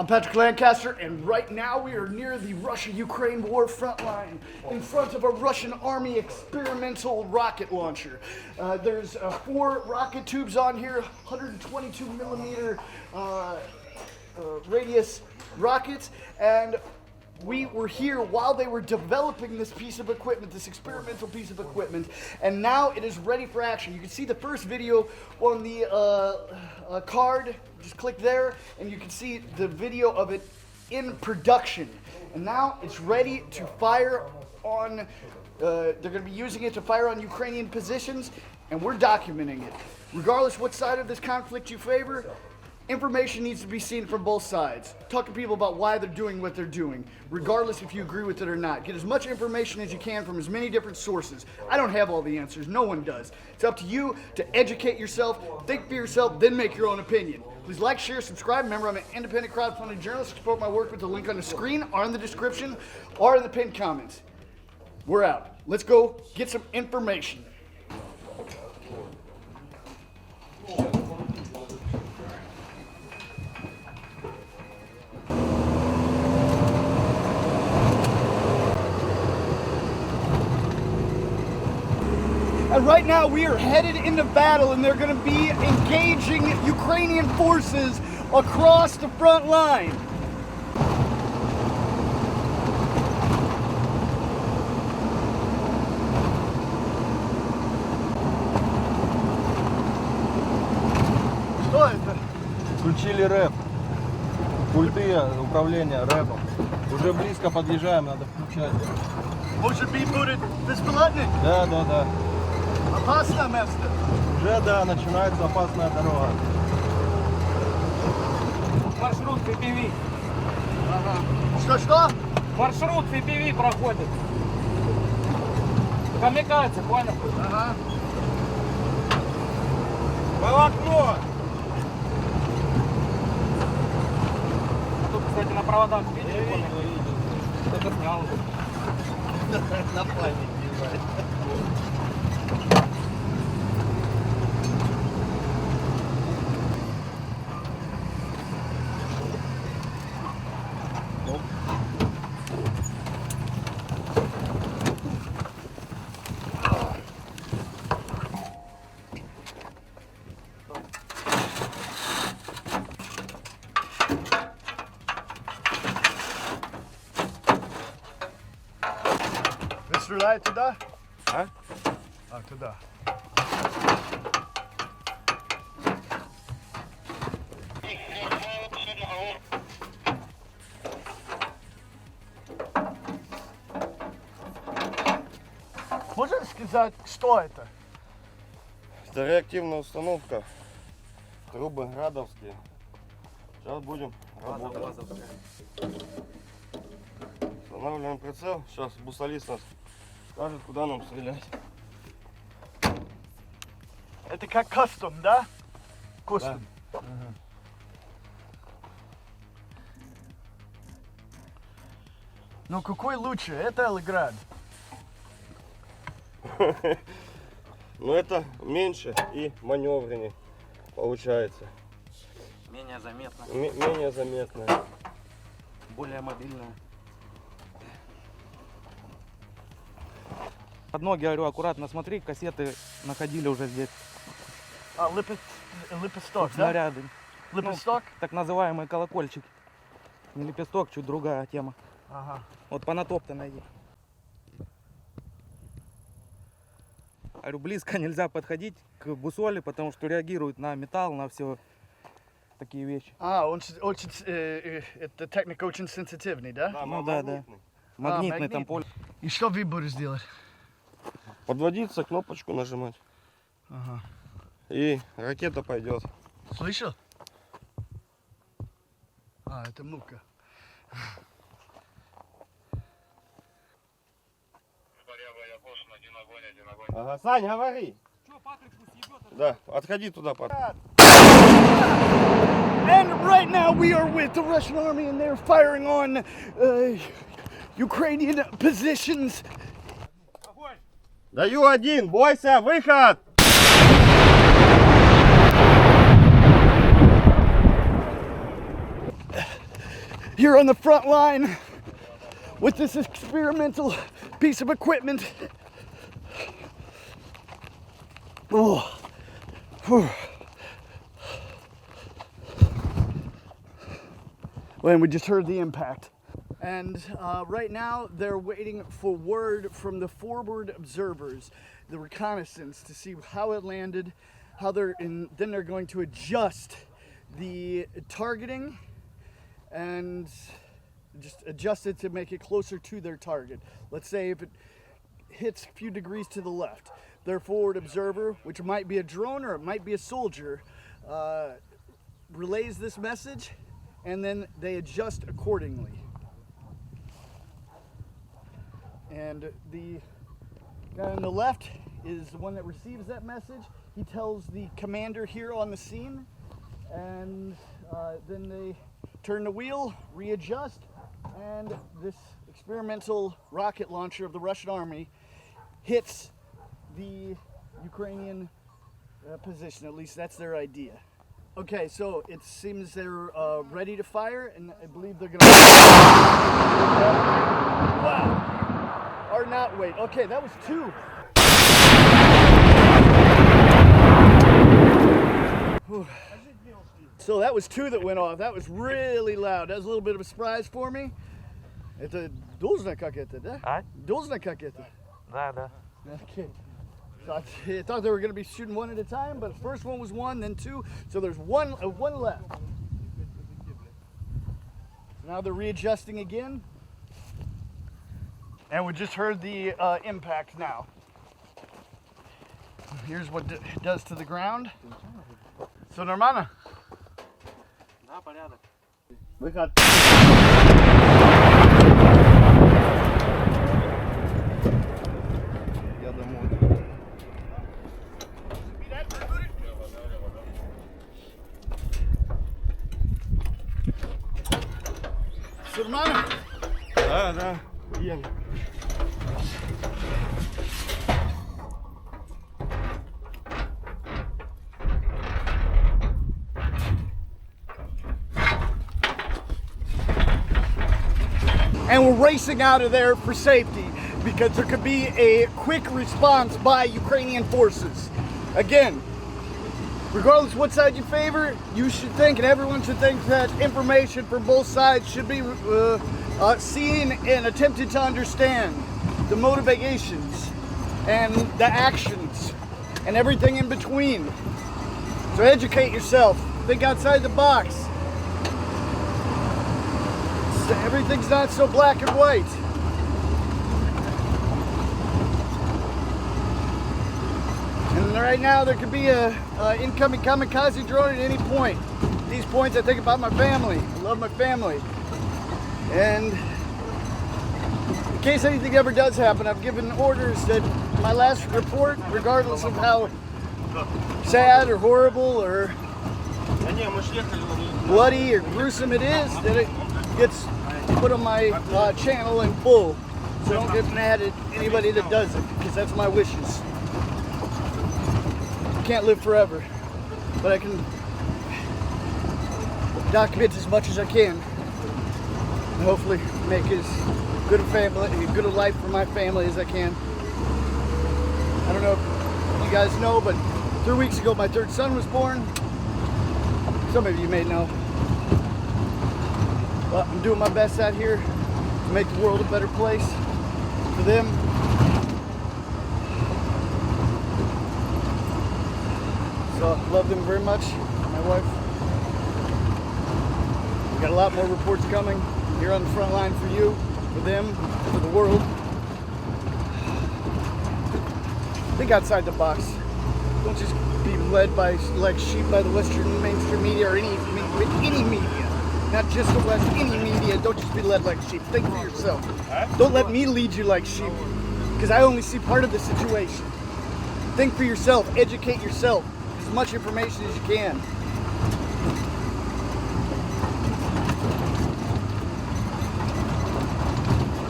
I'm Patrick Lancaster, and right now we are near the Russia-Ukraine war front line in front of a Russian Army experimental rocket launcher. There's 4 rocket tubes on here, 122 millimeter radius rockets, and we were here while they were developing this piece of equipment, this experimental piece of equipment, and now it is ready for action. You can see the first video on the card. Just click there, and you can see the video of it in production. And now it's ready to fire on, they're going to be using it to fire on Ukrainian positions, and we're documenting it. Regardless what side of this conflict you favor, information needs to be seen from both sides. Talk to people about why they're doing what they're doing, regardless if you agree with it or not. Get as much information as you can from as many different sources. I don't have all the answers. No one does. It's up to you to educate yourself, think for yourself, then make your own opinion. Please like, share, subscribe. Remember, I'm an independent crowdfunding journalist. Support my work with the link on the screen, or in the description, or in the pinned comments. We're out. Let's go get some information. And right now we are headed into battle, and they're going to be engaging Ukrainian forces across the front line. Что это? Включили рэп. Пульты управления рэпом. Уже близко подъезжаем, надо включать. Может быть, будет беспилотник? Да. Опасное место. Уже, да, начинается опасная дорога. Маршрут VPV. Ага. Что? Маршрут VPV проходит. Камикадзе, понял? Ага. Волокно! Тут, кстати, на проводах видели? Кто-то снял. На память бежать. Вы стреляете туда? А? А, туда. Можешь сказать, что это? Это реактивная установка. Трубы градовские. Сейчас будем работать. Устанавливаем прицел. Сейчас бусалист нас скажет, куда нам стрелять. Это как кастом, да? Кастом. Да. Ну какой лучше, это или град? Но это меньше и маневреннее получается. Менее заметно. Менее заметно. Более мобильно. Под ноги, говорю, аккуратно смотри, кассеты находили уже здесь. А, лепесток, да? Снаряды. Лепесток? Так называемый колокольчик. Не лепесток, чуть другая тема. Ага. Вот по натоптанной. Говорю, близко нельзя подходить к бусоле, потому что реагирует на металл, на все такие вещи. А, он очень, это техника очень сенситивный, да? Да, Ну да. Магнитный там поле. И что вы будете делать? Подводиться, кнопочку нажимать. Ага. И ракета пойдет. Слышал? А, это мука. Ага, Сань, говори. Что, Патрик пусть ебет? Да, отходи туда, Патрик. And right now we are with the Russian army, and they're firing on Ukrainian positions. Даю один, бойся, выход! here on the front line with this experimental piece of equipment. Oh. When we just heard the impact. And right now they're waiting for word from the forward observers, the reconnaissance, to see how it landed, then they're going to adjust the targeting and just adjust it to make it closer to their target. Let's say if it hits a few degrees to the left, their forward observer, which might be a drone or it might be a soldier, relays this message, and then they adjust accordingly. And the guy on the left is the one that receives that message. He tells the commander here on the scene, and then they turn the wheel, readjust, and this experimental rocket launcher of the Russian army hits the Ukrainian position. At least that's their idea. Okay, so it seems they're ready to fire, and I believe they're gonna. Wow. Or not wait. Okay, that was 2. So that was 2 that went off. That was really loud. That was a little bit of a surprise for me. Это должно как это, да? А? Должно как это? Да. Okay. So I thought they were going to be shooting one at a time, but the first one was 1, then 2. So there's one left. Now they're readjusting again. And we just heard the impact now. Here's what it does to the ground. So нормально? Да, порядок. Выход. Я домой. Все нормально? Да. And we're racing out of there for safety because there could be a quick response by Ukrainian forces. Again, regardless of what side you favor, you should think, and everyone should think, that information from both sides should be seen and attempted to understand the motivations and the actions and everything in between. So educate yourself, think outside the box. Everything's not so black and white. And right now there could be a incoming kamikaze drone at any point. At these points I think about my family. I love my family. And in case anything ever does happen, I've given orders that my last report, regardless of how sad or horrible or bloody or gruesome it is, that it gets put on my channel in full, so don't get mad at anybody that does it, because that's my wishes. I can't live forever, but I can document as much as I can, and hopefully make as good a life for my family as I can. I don't know if you guys know, but 3 weeks ago my 3rd son was born. Some of you may know. But I'm doing my best out here to make the world a better place for them. So I love them very much, my wife. We got a lot more reports coming here on the front line for you, for them, for the world. Think outside the box. Don't just be led like sheep by the Western mainstream media or any media. Not just the West, any media. Don't just be led like sheep. Think for yourself. Don't let me lead you like sheep, because I only see part of the situation. Think for yourself. Educate yourself. As much information as you can.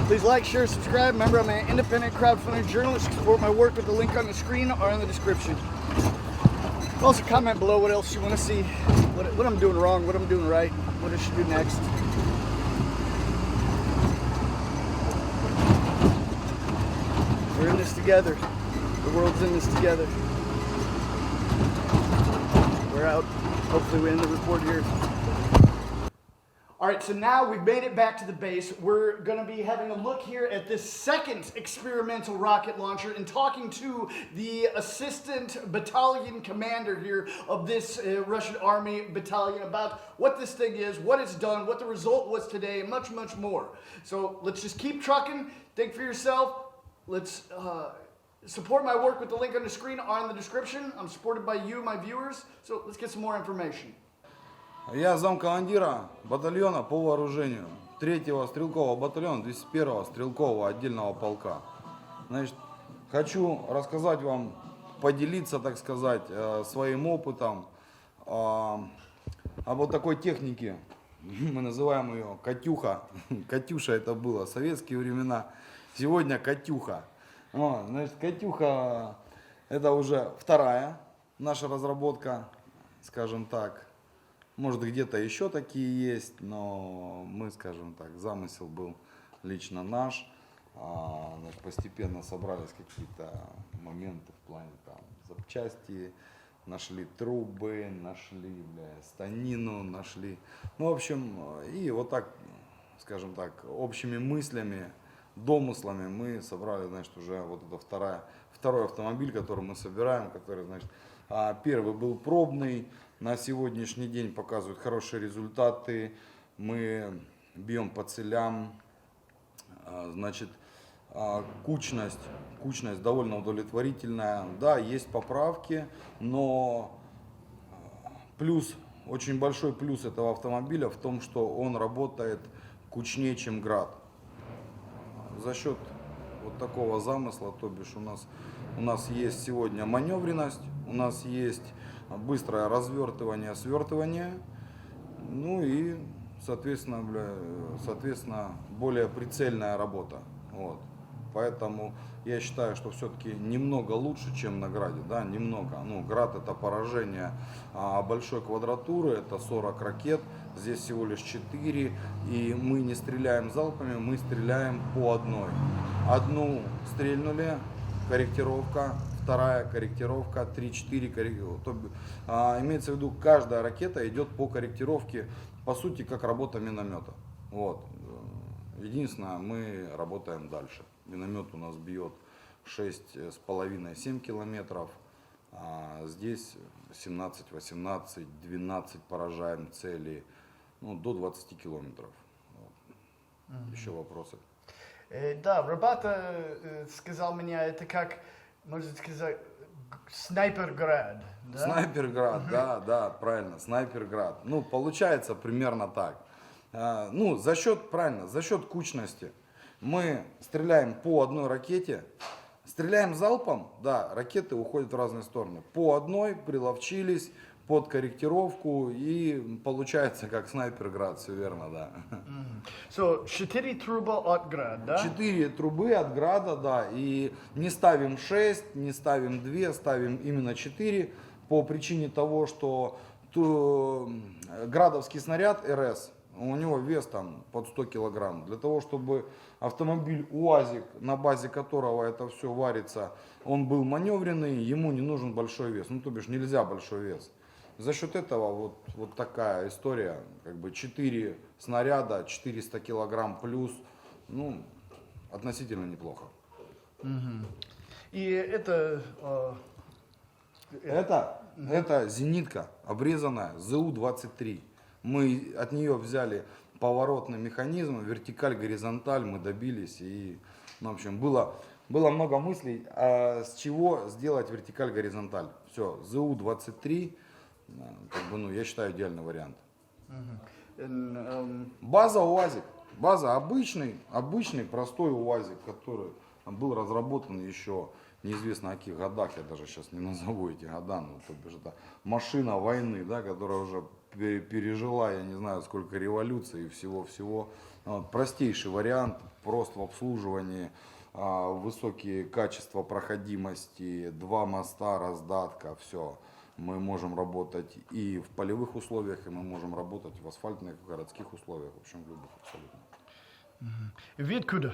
Please like, share, subscribe. Remember, I'm an independent crowdfunding journalist. Support my work with the link on the screen or in the description. Also comment below what else you want to see, what I'm doing wrong, what I'm doing right, what I should do next. We're in this together. The world's in this together. We're out. Hopefully we end the report here. All right, so now we've made it back to the base. We're going to be having a look here at this second experimental rocket launcher and talking to the assistant battalion commander here of this Russian Army battalion about what this thing is, what it's done, what the result was today, and much, much more. So let's just keep trucking. Think for yourself. Let's support my work with the link on the screen or in the description. I'm supported by you, my viewers. So let's get some more information. Я замкомандира батальона по вооружению 3-го стрелкового батальона 201-го стрелкового отдельного полка. Значит, хочу рассказать вам, поделиться, так сказать, своим опытом об вот такой технике. Мы называем ее «Катюха». «Катюша» это было в советские времена, сегодня «Катюха». Значит, «Катюха» это уже вторая наша разработка, скажем так. Может, где-то еще такие есть, но мы, скажем так, замысел был лично наш. Значит, постепенно собрались какие-то моменты в плане там запчасти, нашли трубы, нашли станину, нашли. Ну, в общем, и вот так, скажем так, общими мыслями, домыслами мы собрали, значит, уже вот это второй автомобиль, который мы собираем, который, значит, первый был пробный. На сегодняшний день показывают хорошие результаты. Мы бьем по целям. Значит, кучность довольно удовлетворительная. Да, есть поправки, но плюс, очень большой плюс этого автомобиля в том, что он работает кучнее, чем Град. За счет вот такого замысла, то бишь у нас есть сегодня маневренность, у нас есть быстрое развертывание, свертывание, ну и, соответственно, более прицельная работа. Вот. Поэтому я считаю, что все-таки немного лучше, чем на Граде, да, немного. Ну, Град это поражение большой квадратуры, это 40 ракет, здесь всего лишь 4, и мы не стреляем залпами, мы стреляем по одной. Одну стрельнули, корректировка, вторая корректировка, 3-4 корректировки. Имеется в виду, каждая ракета идет по корректировке, по сути, как работа миномета. Вот. Единственное, мы работаем дальше. Миномет у нас бьет 6,5-7 километров, а здесь 17, 18, 12 поражаем цели, ну, до 20 километров. Вот. Еще вопросы? Да, Рабата сказал мне, это как, можно сказать, Снайперград. Да? Снайперград, да, правильно, Снайперград. Ну, получается примерно так. Ну, за счет кучности. Мы стреляем по одной ракете, стреляем залпом, да, ракеты уходят в разные стороны. По одной приловчились под корректировку и получается как Снайперград, все верно, да. So, 4 трубы от Града, да? 4 трубы от Града, да, и не ставим 6, не ставим 2, ставим именно 4 по причине того, что градовский снаряд РС, у него вес там под 100 килограмм. Для того, чтобы автомобиль УАЗик, на базе которого это все варится, он был маневренный, ему не нужен большой вес. Ну, то бишь, нельзя большой вес. За счет этого вот такая история, как бы 4 снаряда, 400 килограмм плюс, ну, относительно неплохо. И это... Это зенитка, обрезанная ЗУ-23. Мы от нее взяли поворотный механизм, вертикаль, горизонталь, мы добились. И, в общем, было много мыслей, с чего сделать вертикаль, горизонталь. Все, ЗУ-23, как бы, ну, я считаю, идеальный вариант. База УАЗик. База обычный простой УАЗик, который был разработан еще неизвестно о каких годах, я даже сейчас не назову эти года, но то бишь это машина войны, да, которая уже пережила, я не знаю, сколько революций и всего-всего. Вот, простейший вариант, просто в обслуживании, высокие качества проходимости, 2 моста, раздатка, все. Мы можем работать и в полевых условиях, и мы можем работать в асфальтных, в городских условиях, в общем, в любых абсолютно. Вы откуда?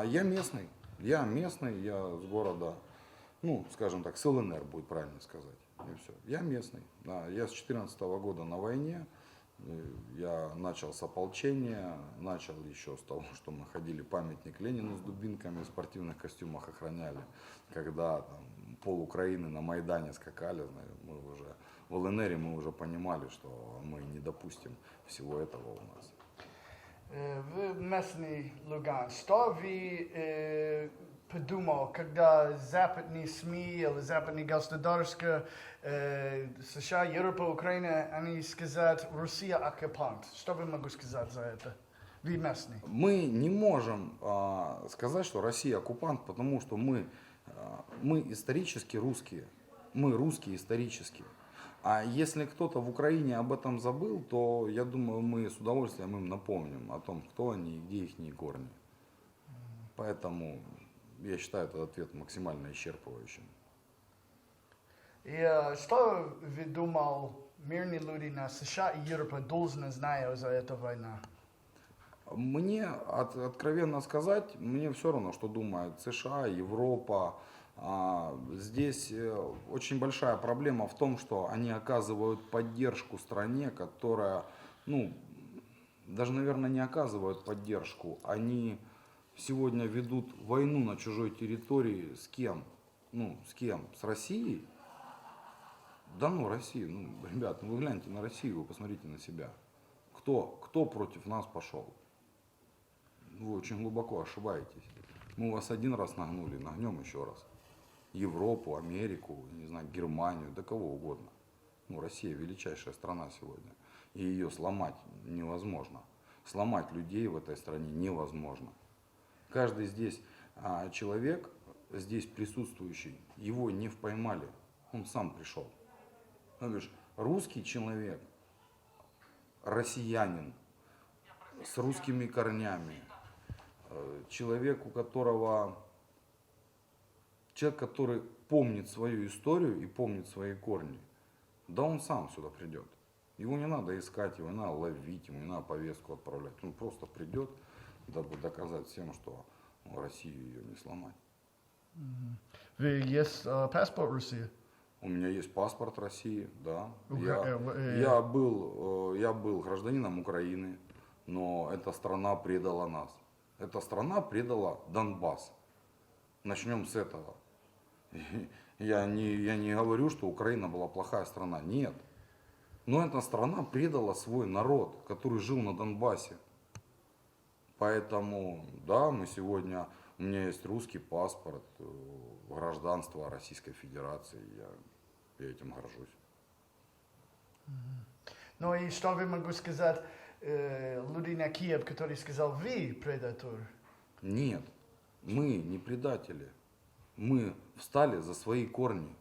Я местный. Я местный, я с города, ну, скажем так, с ЛНР будет правильно сказать. И все. Я местный. Да, я с 2014 года на войне. Я начал с ополчения, начал еще с того, что мы ходили памятник Ленину с дубинками, в спортивных костюмах охраняли. Когда там, пол Украины на Майдане скакали, мы уже в ЛНР мы уже понимали, что мы не допустим всего этого у нас. В местный Луган, что вы подумал, когда западные СМИ или западные государства, США, Европа, Украина, они сказали, Россия оккупант? Что вы могу сказать за это? Вы местный. Мы не можем сказать, что Россия оккупант, потому что мы исторически русские. Мы русские исторически. А если кто-то в Украине об этом забыл, то я думаю, мы с удовольствием им напомним о том, кто они и где их корни. Поэтому я считаю этот ответ максимально исчерпывающим. И что вы думал, мирные люди на США и Европа должны знать за эту войну? Мне, откровенно сказать, мне все равно, что думают США, Европа. Здесь очень большая проблема в том, что они оказывают поддержку стране, которая, ну, даже, наверное, не оказывают поддержку. Они сегодня ведут войну на чужой территории с кем? Ну, с кем? С Россией? Да ну, Россия. Ну, ребят, ну вы гляньте на Россию, вы посмотрите на себя. Кто против нас пошел? Вы очень глубоко ошибаетесь. Мы вас один раз нагнули, нагнем еще раз. Европу, Америку, не знаю, Германию, да кого угодно. Ну, Россия величайшая страна сегодня. И ее сломать невозможно. Сломать людей в этой стране невозможно. Каждый здесь человек, здесь присутствующий, его не поймали. Он сам пришел. Знаешь, русский человек, россиянин, с русскими корнями, человек, который помнит свою историю и помнит свои корни, да он сам сюда придет. Его не надо искать, его не надо ловить, ему не надо повестку отправлять. Он просто придет, дабы доказать всем, что Россию ее не сломать. Вы есть паспорт России? У меня есть паспорт России, да. Я был гражданином Украины, но эта страна предала нас. Эта страна предала Донбасс. Начнем с этого. Я не говорю, что Украина была плохая страна. Нет. Но эта страна предала свой народ, который жил на Донбассе. Поэтому, да, у меня есть русский паспорт, гражданство Российской Федерации. Я этим горжусь. Ну и что вы могу сказать люди на Киев, который сказал, вы предатор? Нет, мы не предатели. Мы встали за свои корни.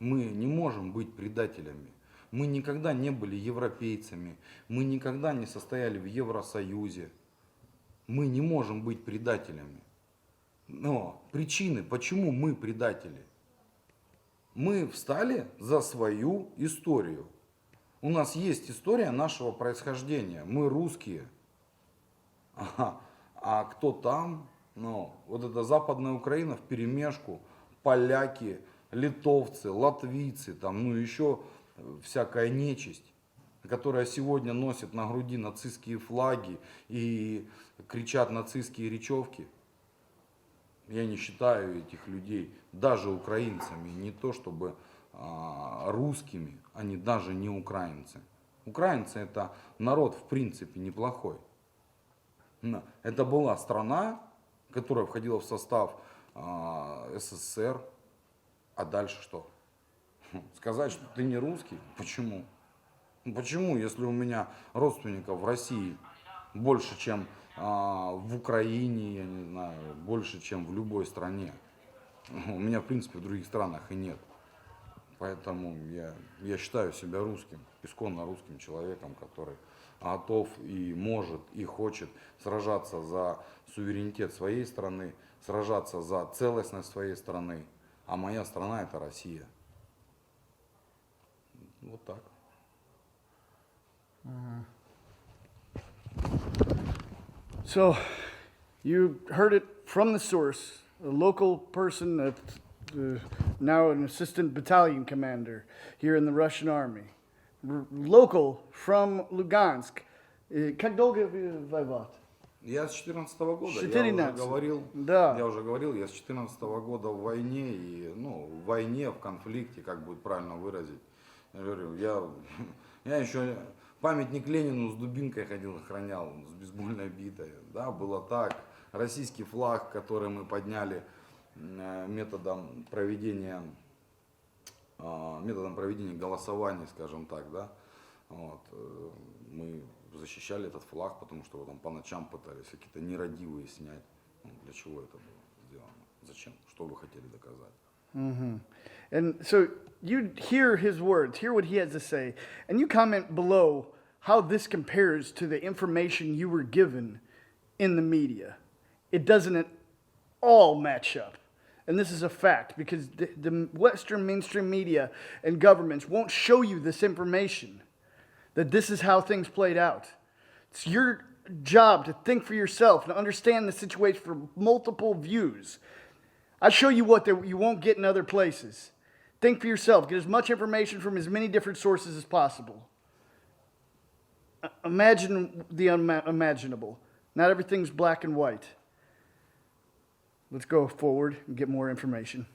Мы не можем быть предателями. Мы никогда не были европейцами. Мы никогда не состояли в Евросоюзе. Мы не можем быть предателями. Но причины, почему мы предатели? Мы встали за свою историю. У нас есть история нашего происхождения. Мы русские. А кто там? Ну, вот это Западная Украина вперемешку, поляки, литовцы, латвийцы, там, ну еще всякая нечисть, которая сегодня носит на груди нацистские флаги и кричат нацистские речевки. Я не считаю этих людей даже украинцами, не то чтобы русскими, они даже не украинцы. Украинцы это народ в принципе неплохой. Это была страна, которая входила в состав СССР, а дальше что? Сказать, что ты не русский? Почему? Почему, если у меня родственников в России больше, чем в Украине, я не знаю, больше, чем в любой стране? У меня, в принципе, в других странах и нет. Поэтому я считаю себя русским, исконно русским человеком, который готов и может и хочет сражаться за суверенитет своей страны, сражаться за целостность своей страны. А моя страна это Россия. Вот так. So, you heard it from the source. a local person, now an assistant battalion commander here in the Russian army. Local from Lugansk. Как долго вы воевали? Я с 14 года, 14. Да. Я уже говорил, я с 14 года в войне, и, ну, в войне, в конфликте, как будет правильно выразить. Я говорю, я еще памятник Ленину с дубинкой ходил, охранял, с бейсбольной битой. Да, было так. Российский флаг, который мы подняли методом проведения голосования, скажем так, да, вот, мы защищали этот флаг, потому что его там по ночам пытались какие-то нерадивые снять. Ну, для чего это было сделано? Зачем? Что вы хотели доказать? Mm-hmm. And so you hear his words, hear what he has to say, and you comment below how this compares to the information you were given in the media. It doesn't at all match up. And this is a fact because the Western mainstream media and governments won't show you this information, that this is how things played out. It's your job to think for yourself and understand the situation from multiple views. I show you what you won't get in other places. Think for yourself. Get as much information from as many different sources as possible. Imagine the unimaginable. Not everything's black and white. Let's go forward and get more information.